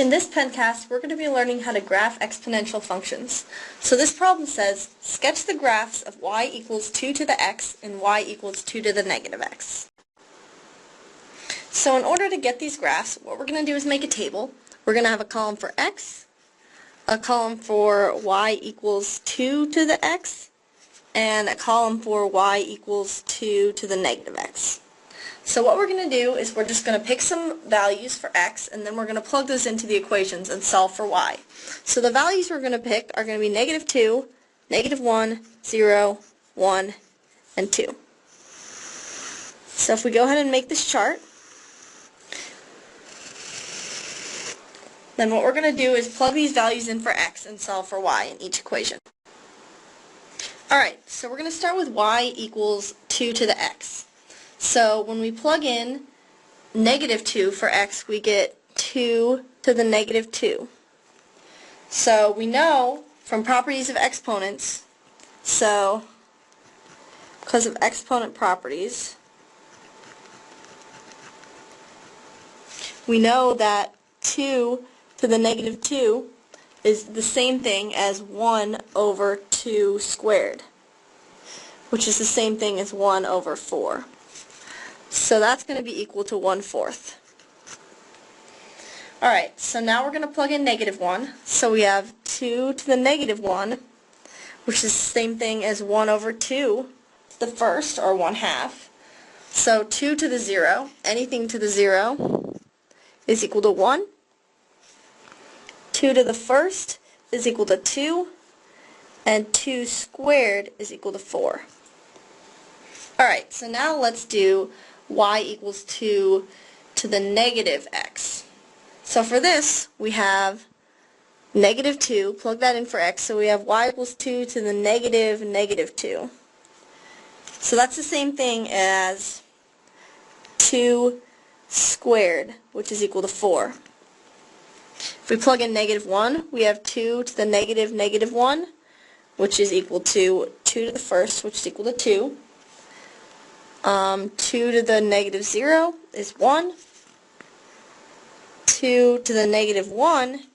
In this pencast, we're going to be learning how to graph exponential functions. So this problem says, sketch the graphs of y equals 2 to the x and y equals 2 to the negative x. So in order to get these graphs, what we're going to do is make a table. We're going to have a column for x, a column for y equals 2 to the x, and a column for y equals 2 to the negative x. So what we're going to do is we're just going to pick some values for x, and then we're going to plug those into the equations and solve for y. So the values we're going to pick are going to be -2, -1, 0, 1, and 2. So if we go ahead and make this chart, then what we're going to do is plug these values in for x and solve for y in each equation. Alright, so we're going to start with y equals 2 to the x. So when we plug in -2 for x, we get 2 to the -2. So we know from properties of exponents, so because of exponent properties, we know that 2 to the -2 is the same thing as 1 over 2 squared, which is the same thing as 1 over 4. So that's going to be equal to 1/4. Alright, so now we're going to plug in -1. So we have 2 to the -1, which is the same thing as 1 over 2, the first, or 1/2. So 2 to the 0, anything to the 0, is equal to 1. 2 to the first is equal to 2, and 2 squared is equal to 4. Alright, so now let's do y equals 2 to the negative x. So for this, we have -2, plug that in for x, so we have y equals 2 to the -2. So that's the same thing as 2 squared, which is equal to 4. If we plug in -1, we have 2 to the -1, which is equal to 2 to the first, which is equal to 2. 2 to the -0 is 1. 2 to the -1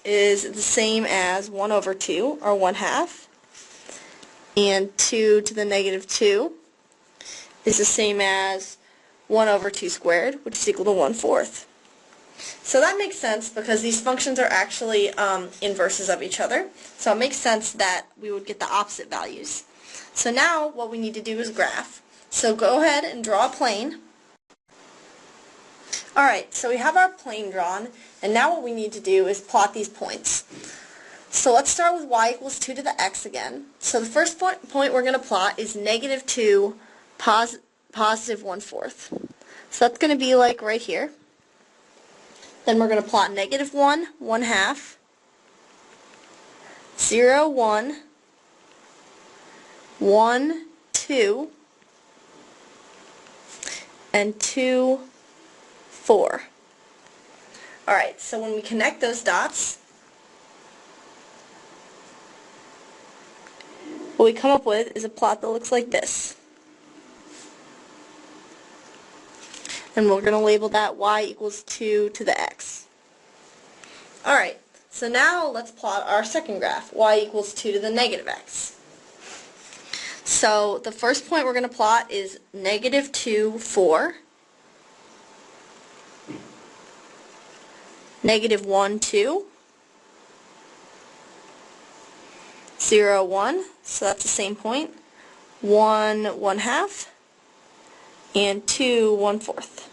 is the same as 1 over 2, or 1/2. And 2 to the -2 is the same as 1 over 2 squared, which is equal to 1/4. So that makes sense because these functions are actually inverses of each other. So it makes sense that we would get the opposite values. So now what we need to do is graph. So go ahead and draw a plane. Alright, so we have our plane drawn, and now what we need to do is plot these points. So let's start with y equals 2 to the x again. So the first point we're going to plot is -2, positive 1/4. So that's going to be like right here. Then we're going to plot -1, 1/2, 0, 1, 1, 2, and 2, 4. Alright, so when we connect those dots, what we come up with is a plot that looks like this. And we're going to label that y equals 2 to the x. Alright, so now let's plot our second graph, y equals 2 to the negative x. So the first point we're going to plot is -2, 4, -1, 2, 0, 1, so that's the same point, 1, 1/2, and 2, 1/4.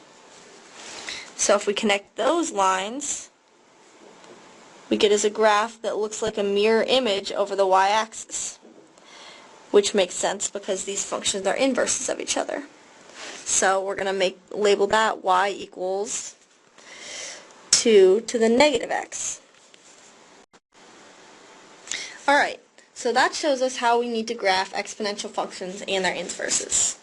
So if we connect those lines, we get as a graph that looks like a mirror image over the y-axis, which makes sense because these functions are inverses of each other. So we're going to label that y equals 2 to the negative x. Alright, so that shows us how we need to graph exponential functions and their inverses.